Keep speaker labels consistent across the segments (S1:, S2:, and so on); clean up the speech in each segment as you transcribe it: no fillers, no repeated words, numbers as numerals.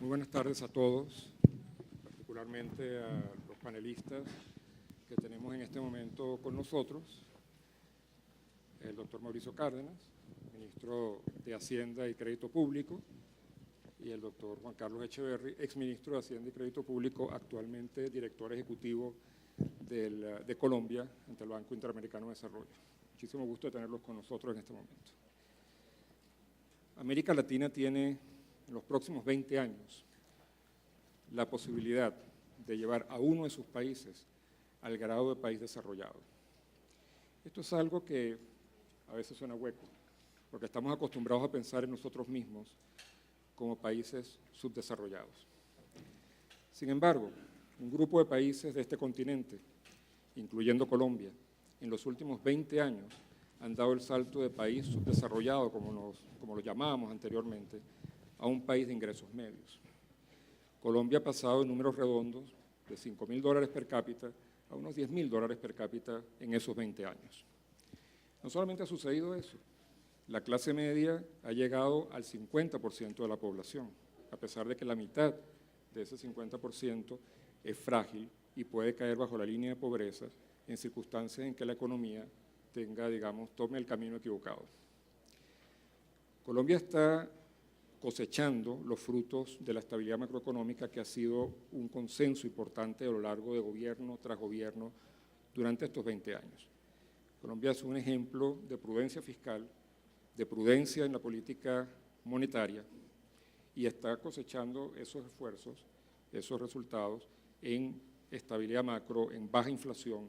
S1: Muy buenas tardes a todos, particularmente a los panelistas que tenemos en este momento con nosotros, el doctor Mauricio Cárdenas, ministro de Hacienda y Crédito Público, y el doctor Juan Carlos Echeverry, exministro de Hacienda y Crédito Público, actualmente director ejecutivo de Colombia ante el Banco Interamericano de Desarrollo. Muchísimo gusto de tenerlos con nosotros en este momento. América Latina tiene en los próximos 20 años la posibilidad de llevar a uno de sus países al grado de país desarrollado. Esto es algo que a veces suena hueco, porque estamos acostumbrados a pensar en nosotros mismos como países subdesarrollados. Sin embargo, un grupo de países de este continente, incluyendo Colombia, en los últimos 20 años han dado el salto de país subdesarrollado, como lo llamábamos anteriormente, a un país de ingresos medios. Colombia ha pasado en números redondos de $5.000 per cápita a unos $10.000 per cápita en esos 20 años. No solamente ha sucedido eso, la clase media ha llegado al 50% de la población, a pesar de que la mitad de ese 50% es frágil y puede caer bajo la línea de pobreza en circunstancias en que la economía tome el camino equivocado. Colombia está cosechando los frutos de la estabilidad macroeconómica que ha sido un consenso importante a lo largo de gobierno tras gobierno durante estos 20 años. Colombia es un ejemplo de prudencia fiscal, de prudencia en la política monetaria y está cosechando esos esfuerzos, esos resultados en estabilidad macro, en baja inflación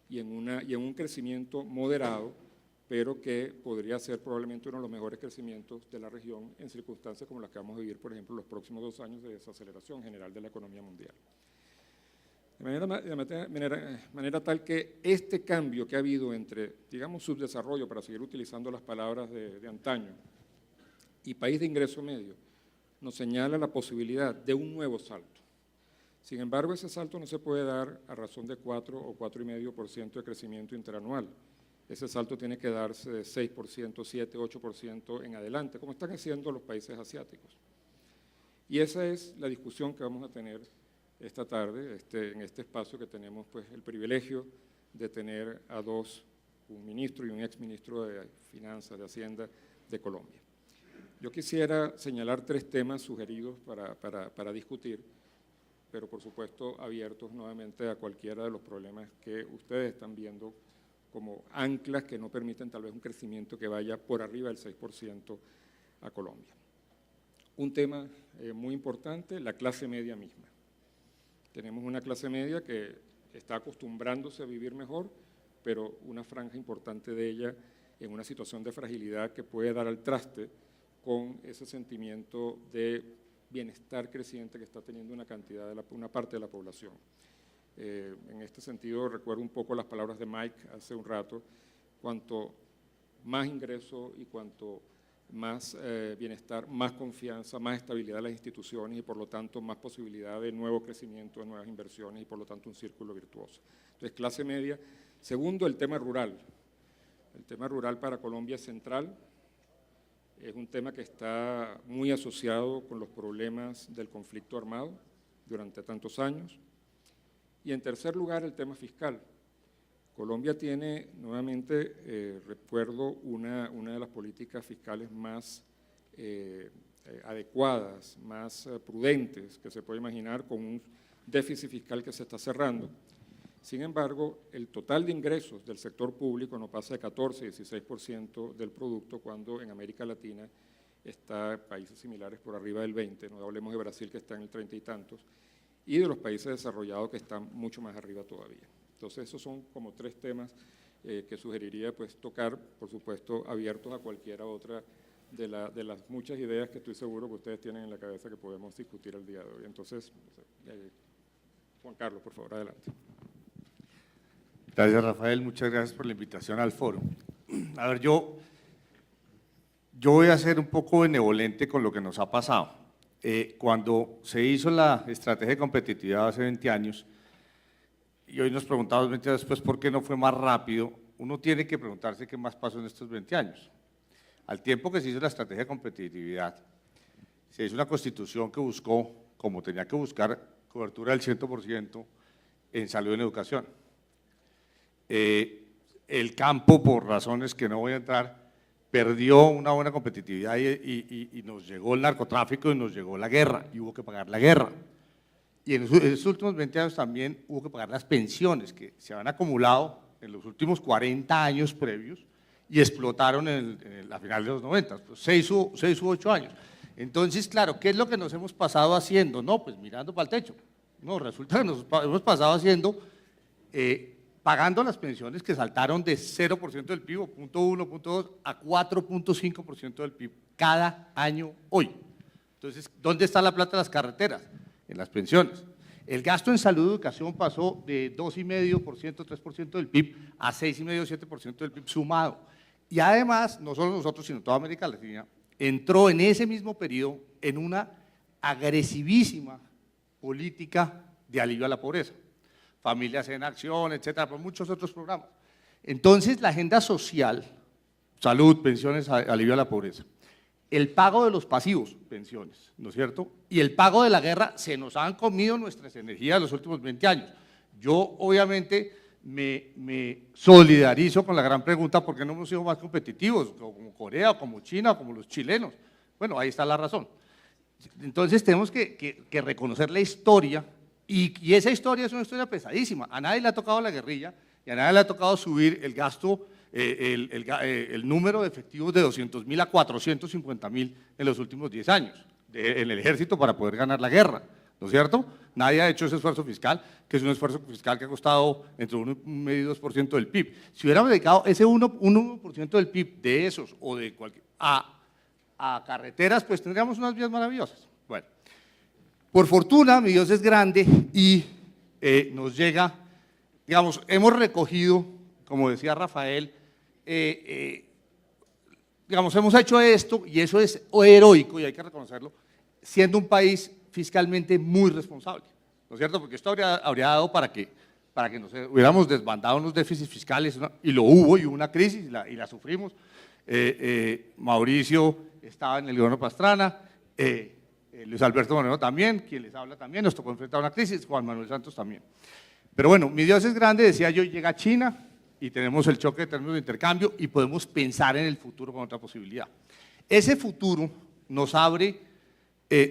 S1: y en un crecimiento moderado, pero que podría ser probablemente uno de los mejores crecimientos de la región en circunstancias como las que vamos a vivir, por ejemplo, los próximos 2 años de desaceleración general de la economía mundial. De manera tal que este cambio que ha habido entre, digamos, subdesarrollo, para seguir utilizando las palabras de antaño, y país de ingreso medio, nos señala la posibilidad de un nuevo salto. Sin embargo, ese salto no se puede dar a razón de 4 o 4,5% de crecimiento interanual. Ese salto tiene que darse de 6%, 7, 8% en adelante, como están haciendo los países asiáticos. Y esa es la discusión que vamos a tener esta tarde, en este espacio que tenemos pues, el privilegio de tener a dos, un ministro y un exministro de Finanzas, de Hacienda de Colombia. Yo quisiera señalar 3 temas sugeridos para discutir, pero por supuesto abiertos nuevamente a cualquiera de los problemas que ustedes están viendo como anclas que no permiten tal vez un crecimiento que vaya por arriba del 6% a Colombia. Un tema muy importante, la clase media misma. Tenemos una clase media que está acostumbrándose a vivir mejor, pero una franja importante de ella en una situación de fragilidad que puede dar al traste con ese sentimiento de bienestar creciente que está teniendo una parte de la población. En este sentido, recuerdo un poco las palabras de Mike hace un rato, cuanto más ingreso y cuanto más bienestar, más confianza, más estabilidad de las instituciones y por lo tanto más posibilidad de nuevo crecimiento, de nuevas inversiones y por lo tanto un círculo virtuoso. Entonces, clase media. Segundo, el tema rural. El tema rural para Colombia es central. Es un tema que está muy asociado con los problemas del conflicto armado durante tantos años. Y en tercer lugar, el tema fiscal. Colombia tiene, nuevamente, recuerdo, una de las políticas fiscales más adecuadas, más prudentes que se puede imaginar, con un déficit fiscal que se está cerrando. Sin embargo, el total de ingresos del sector público no pasa de 14, 16% del producto, cuando en América Latina está países similares por arriba del 20%, no hablemos de Brasil que está en el 30 y tantos, y de los países desarrollados que están mucho más arriba todavía. Entonces, esos son como 3 temas que sugeriría pues, tocar, por supuesto, abiertos a cualquiera otra de las muchas ideas que estoy seguro que ustedes tienen en la cabeza que podemos discutir el día de hoy. Entonces, Juan Carlos, por favor, adelante.
S2: Gracias, Rafael. Muchas gracias por la invitación al foro. A ver, yo voy a ser un poco benevolente con lo que nos ha pasado. Cuando se hizo la estrategia de competitividad hace 20 años, y hoy nos preguntamos 20 años después por qué no fue más rápido, uno tiene que preguntarse qué más pasó en estos 20 años. Al tiempo que se hizo la estrategia de competitividad, se hizo una constitución que buscó como tenía que buscar cobertura del 100% en salud y en educación. El campo, por razones que no voy a entrar, perdió una buena competitividad y nos llegó el narcotráfico y nos llegó la guerra, y hubo que pagar la guerra. Y en esos últimos 20 años también hubo que pagar las pensiones que se han acumulado en los últimos 40 años previos y explotaron a finales de los 90, pues 6 u 8 años. Entonces, claro, ¿qué es lo que nos hemos pasado haciendo? No, pues mirando para el techo. No, resulta que nos hemos pasado haciendo, pagando las pensiones que saltaron de 0% del PIB, 0.1, 0.2, a 4.5% del PIB cada año hoy. Entonces, ¿dónde está la plata de las carreteras? En las pensiones. El gasto en salud y educación pasó de 2,5%, 3% del PIB a 6,5%, 7% del PIB sumado. Y además, no solo nosotros, sino toda América Latina, entró en ese mismo periodo en una agresivísima política de alivio a la pobreza. Familias en Acción, etcétera, por muchos otros programas. Entonces, la agenda social, salud, pensiones, alivio a la pobreza, el pago de los pasivos, pensiones, ¿no es cierto? Y el pago de la guerra, se nos han comido nuestras energías los últimos 20 años. Yo, obviamente, me solidarizo con la gran pregunta, ¿por qué no hemos sido más competitivos, como Corea, como China, como los chilenos? Bueno, ahí está la razón. Entonces, tenemos que reconocer la historia, y esa historia es una historia pesadísima. A nadie le ha tocado la guerrilla, y a nadie le ha tocado subir el gasto, el número de efectivos de 200.000 a 450.000 en los últimos 10 años en el ejército para poder ganar la guerra, ¿no es cierto? Nadie ha hecho ese esfuerzo fiscal, que es un esfuerzo fiscal que ha costado entre 1,5 y 2% del PIB. Si hubiéramos dedicado ese 1% del PIB de esos o de cualquier, a carreteras, pues tendríamos unas vías maravillosas. Bueno, por fortuna, mi Dios es grande y nos llega, digamos, hemos recogido, como decía Rafael, digamos, hemos hecho esto y eso es heroico y hay que reconocerlo, siendo un país fiscalmente muy responsable, ¿no es cierto? Porque esto habría dado para que nos hubiéramos desbandado unos déficits fiscales, ¿no? Y lo hubo, y hubo una crisis y la sufrimos. Mauricio estaba en el gobierno Pastrana, Luis Alberto Moreno también, quien les habla también, nos tocó enfrentar una crisis, Juan Manuel Santos también. Pero bueno, mi Dios es grande, decía yo, llega China y tenemos el choque de términos de intercambio y podemos pensar en el futuro con otra posibilidad. Ese futuro nos abre,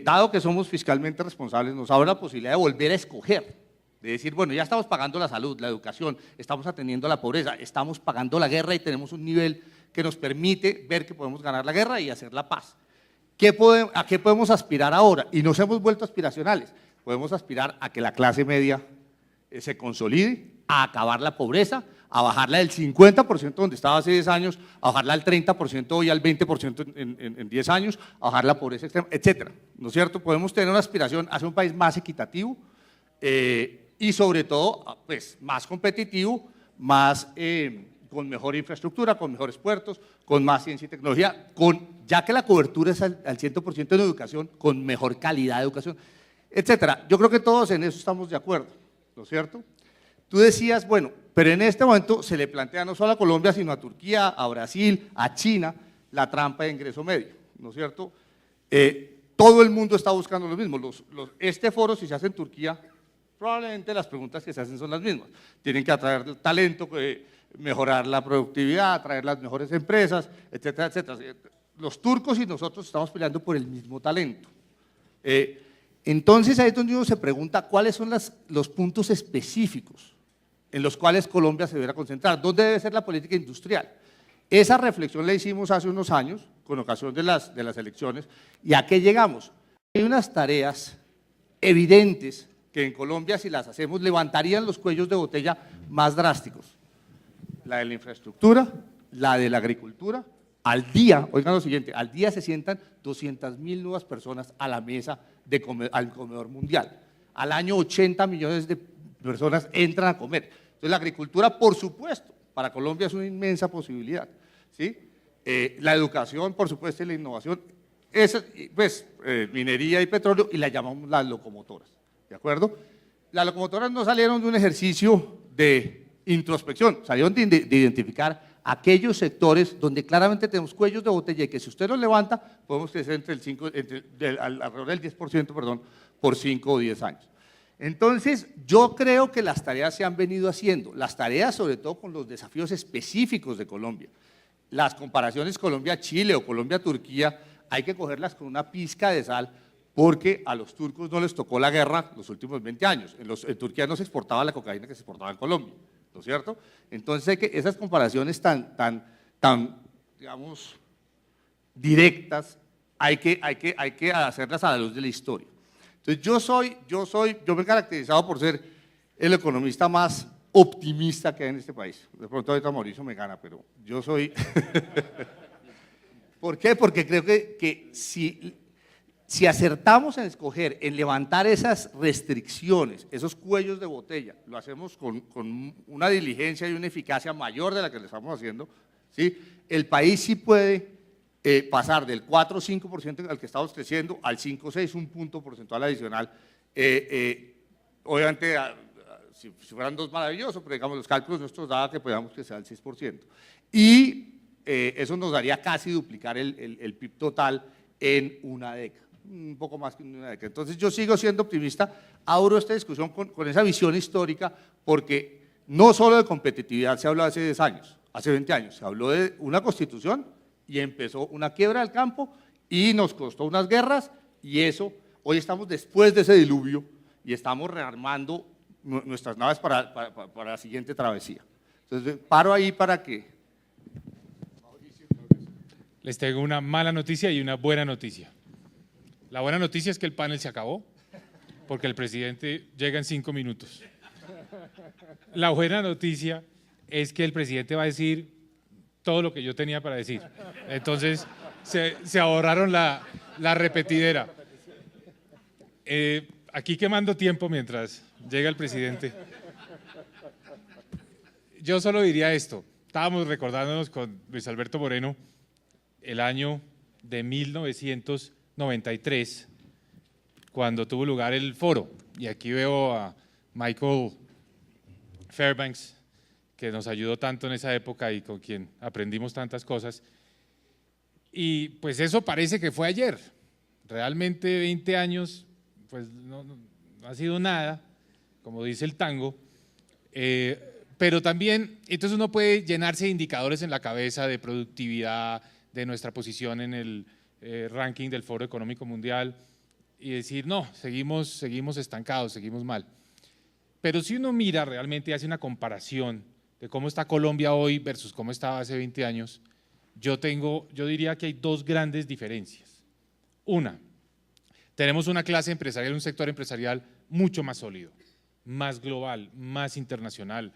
S2: dado que somos fiscalmente responsables, nos abre la posibilidad de volver a escoger, de decir, bueno, ya estamos pagando la salud, la educación, estamos atendiendo la pobreza, estamos pagando la guerra y tenemos un nivel que nos permite ver que podemos ganar la guerra y hacer la paz. ¿A qué podemos aspirar ahora? Y nos hemos vuelto aspiracionales. Podemos aspirar a que la clase media se consolide, a acabar la pobreza, a bajarla del 50% donde estaba hace 10 años, a bajarla al 30% hoy, al 20% en 10 años, a bajar la pobreza extrema, etcétera. ¿No es cierto? Podemos tener una aspiración hacia un país más equitativo y sobre todo pues, más competitivo, más, con mejor infraestructura, con mejores puertos, con más ciencia y tecnología, ya que la cobertura es al 100% en educación, con mejor calidad de educación, etcétera. Yo creo que todos en eso estamos de acuerdo, ¿no es cierto? Tú decías, bueno, pero en este momento se le plantea no solo a Colombia, sino a Turquía, a Brasil, a China, la trampa de ingreso medio, ¿no es cierto? Todo el mundo está buscando lo mismo. Este foro, si se hace en Turquía, probablemente las preguntas que se hacen son las mismas. Tienen que atraer talento, mejorar la productividad, atraer las mejores empresas, etcétera, etcétera. Los turcos y nosotros estamos peleando por el mismo talento. Entonces ahí es donde uno se pregunta cuáles son los puntos específicos en los cuales Colombia se deberá concentrar, dónde debe ser la política industrial. Esa reflexión la hicimos hace unos años, con ocasión de las elecciones, y ¿a qué llegamos? Hay unas tareas evidentes que en Colombia, si las hacemos, levantarían los cuellos de botella más drásticos. La de la infraestructura, la de la agricultura. Al día, oigan lo siguiente, al día se sientan 200.000 nuevas personas a la mesa al comedor mundial. Al año 80 millones de personas entran a comer. Entonces la agricultura, por supuesto, para Colombia es una inmensa posibilidad, ¿sí? La educación, por supuesto, y la innovación, pues minería y petróleo, y la llamamos las locomotoras, ¿de acuerdo? Las locomotoras no salieron de un ejercicio de introspección, salieron de identificar aquellos sectores donde claramente tenemos cuellos de botella y que si usted los levanta, podemos crecer alrededor del 10%, perdón, por 5 o 10 años. Entonces, yo creo que las tareas se han venido haciendo, las tareas sobre todo con los desafíos específicos de Colombia. Las comparaciones Colombia-Chile o Colombia-Turquía hay que cogerlas con una pizca de sal porque a los turcos no les tocó la guerra los últimos 20 años. En Turquía no se exportaba la cocaína que se exportaba en Colombia, ¿no es cierto? Entonces, que esas comparaciones tan, digamos, directas, hay que hacerlas a la luz de la historia. Entonces, yo me he caracterizado por ser el economista más optimista que hay en este país. De pronto ahorita Mauricio me gana, pero yo soy… ¿Por qué? Porque creo que si acertamos en escoger, en levantar esas restricciones, esos cuellos de botella, lo hacemos con una diligencia y una eficacia mayor de la que le estamos haciendo, ¿sí? El país sí puede pasar del 4 o 5% al que estamos creciendo al 5 o 6, un punto porcentual adicional. Obviamente, si fueran dos, maravilloso, pero digamos los cálculos nuestros daban que podíamos crecer al 6%. Y eso nos daría casi duplicar el PIB total en una década, un poco más que en una década. Entonces yo sigo siendo optimista, abro esta discusión con esa visión histórica, porque no solo de competitividad se habló hace 10 años, hace 20 años, se habló de una constitución y empezó una quiebra del campo y nos costó unas guerras y eso, hoy estamos después de ese diluvio y estamos rearmando nuestras naves para la siguiente travesía. Entonces paro ahí para que…
S3: Les tengo una mala noticia y una buena noticia. La buena noticia es que el panel se acabó, porque el presidente llega en 5 minutos. La buena noticia es que el presidente va a decir todo lo que yo tenía para decir. Entonces, se ahorraron la repetidera. Aquí quemando tiempo mientras llega el presidente. Yo solo diría esto. Estábamos recordándonos con Luis Alberto Moreno el año de 1993, cuando tuvo lugar el foro. Y aquí veo a Michael Fairbanks, que nos ayudó tanto en esa época y con quien aprendimos tantas cosas. Y pues eso parece que fue ayer. Realmente 20 años, pues no ha sido nada, como dice el tango. Pero también, entonces uno puede llenarse de indicadores en la cabeza de productividad, de nuestra posición en el ranking del Foro Económico Mundial y decir, no, seguimos estancados, seguimos mal. Pero si uno mira realmente y hace una comparación de cómo está Colombia hoy versus cómo estaba hace 20 años, yo diría que hay dos grandes diferencias. Una, tenemos una clase empresarial, un sector empresarial mucho más sólido, más global, más internacional,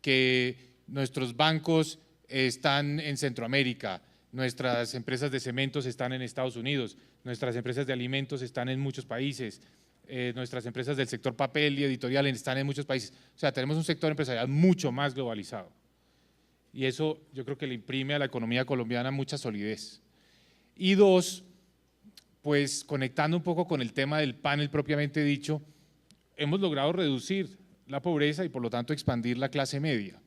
S3: que nuestros bancos están en Centroamérica, nuestras empresas de cementos están en Estados Unidos, nuestras empresas de alimentos están en muchos países, nuestras empresas del sector papel y editorial están en muchos países. O sea, tenemos un sector empresarial mucho más globalizado. Y eso yo creo que le imprime a la economía colombiana mucha solidez. Y dos, pues conectando un poco con el tema del panel propiamente dicho, hemos logrado reducir la pobreza y por lo tanto expandir la clase media.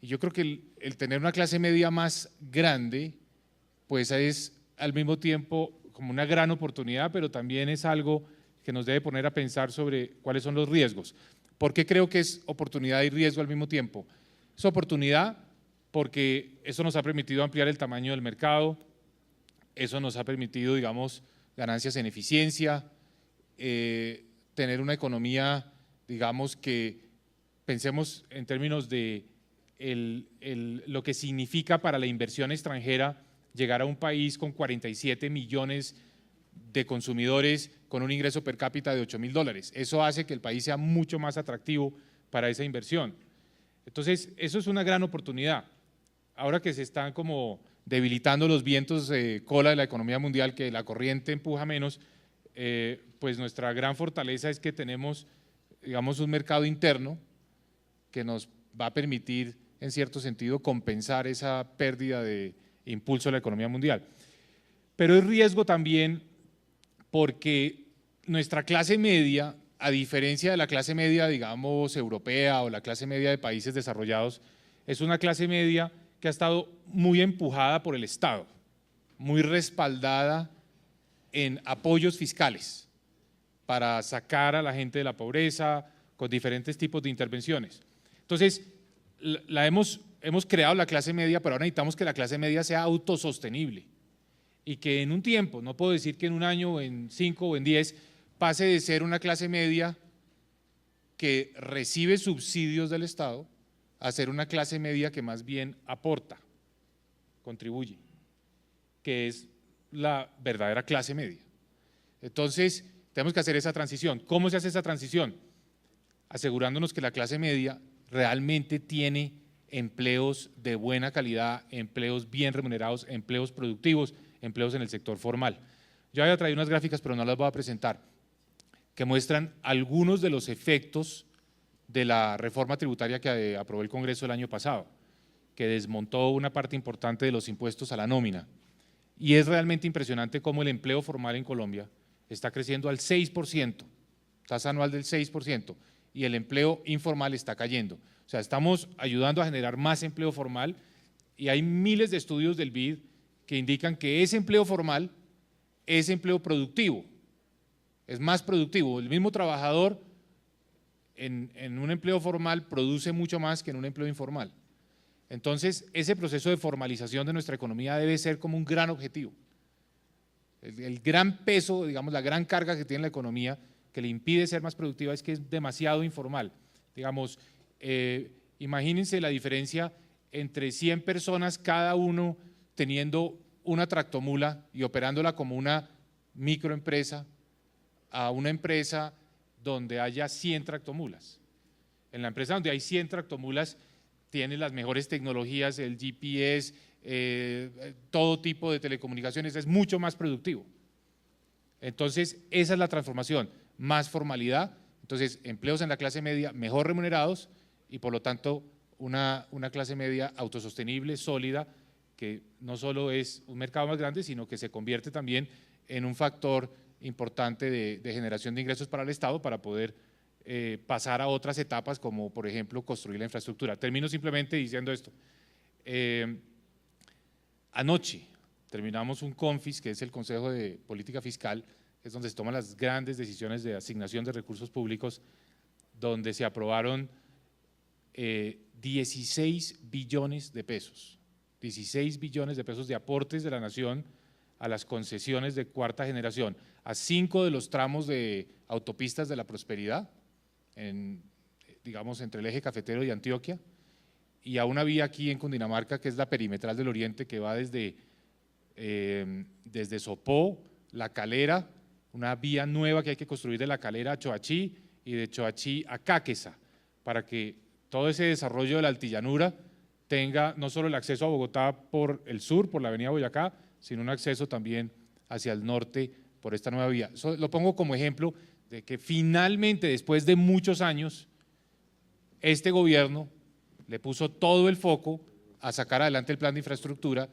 S3: Y yo creo que el tener una clase media más grande, pues es al mismo tiempo como una gran oportunidad, pero también es algo que nos debe poner a pensar sobre cuáles son los riesgos. ¿Por qué creo que es oportunidad y riesgo al mismo tiempo? Es oportunidad porque eso nos ha permitido ampliar el tamaño del mercado, eso nos ha permitido, digamos, ganancias en eficiencia, tener una economía, digamos, que pensemos en términos de lo que significa para la inversión extranjera llegar a un país con 47 millones de consumidores con un ingreso per cápita de $8.000. Eso hace que el país sea mucho más atractivo para esa inversión. Entonces, eso es una gran oportunidad. Ahora que se están como debilitando los vientos de cola de la economía mundial, que la corriente empuja menos, pues nuestra gran fortaleza es que tenemos, digamos, un mercado interno que nos va a permitir, en cierto sentido, compensar esa pérdida de impulso de la economía mundial. Pero es riesgo también porque nuestra clase media, a diferencia de la clase media, digamos, europea o la clase media de países desarrollados, es una clase media que ha estado muy empujada por el Estado, muy respaldada en apoyos fiscales para sacar a la gente de la pobreza con diferentes tipos de intervenciones. Entonces, hemos creado la clase media, pero ahora necesitamos que la clase media sea autosostenible y que en un tiempo, no puedo decir que en un año o en 5 o en 10, pase de ser una clase media que recibe subsidios del Estado a ser una clase media que más bien aporta, contribuye, que es la verdadera clase media. Entonces, tenemos que hacer esa transición. ¿Cómo se hace esa transición? Asegurándonos que la clase media realmente tiene empleos de buena calidad, empleos bien remunerados, empleos productivos, empleos en el sector formal. Yo había traído unas gráficas, pero no las voy a presentar, que muestran algunos de los efectos de la reforma tributaria que aprobó el Congreso el año pasado, que desmontó una parte importante de los impuestos a la nómina. Y es realmente impresionante cómo el empleo formal en Colombia está creciendo al 6%, tasa anual del 6%, y el empleo informal está cayendo. O sea, estamos ayudando a generar más empleo formal y hay miles de estudios del BID que indican que ese empleo formal es empleo productivo, es más productivo. El mismo trabajador en un empleo formal produce mucho más que en un empleo informal. Entonces, ese proceso de formalización de nuestra economía debe ser como un gran objetivo. El gran peso, digamos, la gran carga que tiene la economía que le impide ser más productiva es que es demasiado informal. Digamos, imagínense la diferencia entre 100 personas, cada uno teniendo una tractomula y operándola como una microempresa, a una empresa donde haya 100 tractomulas. En la empresa donde hay 100 tractomulas tiene las mejores tecnologías, el GPS, todo tipo de telecomunicaciones, es mucho más productivo. Entonces, esa es la transformación, más formalidad, entonces empleos en la clase media mejor remunerados y por lo tanto una clase media autosostenible, sólida, que no solo es un mercado más grande, sino que se convierte también en un factor importante de generación de ingresos para el Estado para poder pasar a otras etapas como por ejemplo construir la infraestructura. Termino simplemente diciendo esto. Anoche terminamos un CONFIS, que es el Consejo de Política Fiscal, que es donde se toman las grandes decisiones de asignación de recursos públicos, donde se aprobaron 16 billones de pesos, 16 billones de pesos de aportes de la nación a las concesiones de cuarta generación, a 5 de los tramos de autopistas de la prosperidad, digamos entre el eje cafetero y Antioquia, y a una vía aquí en Cundinamarca que es la perimetral del Oriente que va desde Sopó, La Calera, una vía nueva que hay que construir de La Calera a Choachí y de Choachí a Cáqueza, para que todo ese desarrollo de la altillanura tenga no solo el acceso a Bogotá por el sur, por la avenida Boyacá, sino un acceso también hacia el norte por esta nueva vía. Eso lo pongo como ejemplo de que finalmente, después de muchos años, este gobierno le puso todo el foco a sacar adelante el plan de infraestructura,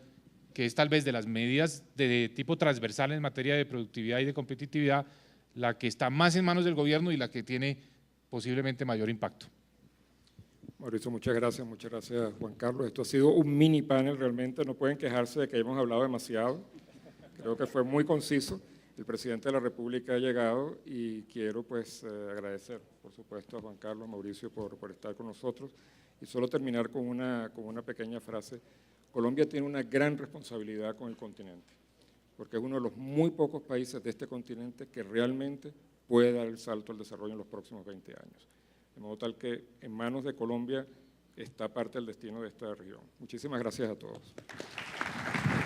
S3: que es tal vez de las medidas de tipo transversal en materia de productividad y de competitividad, la que está más en manos del gobierno y la que tiene posiblemente mayor impacto.
S1: Mauricio, muchas gracias Juan Carlos. Esto ha sido un mini panel realmente, no pueden quejarse de que hayamos hablado demasiado, creo que fue muy conciso. El presidente de la República ha llegado y quiero pues agradecer, por supuesto, a Juan Carlos, a Mauricio por estar con nosotros y solo terminar con una pequeña frase. Colombia tiene una gran responsabilidad con el continente, porque es uno de los muy pocos países de este continente que realmente puede dar el salto al desarrollo en los próximos 20 años. De modo tal que en manos de Colombia está parte del destino de esta región. Muchísimas gracias a todos.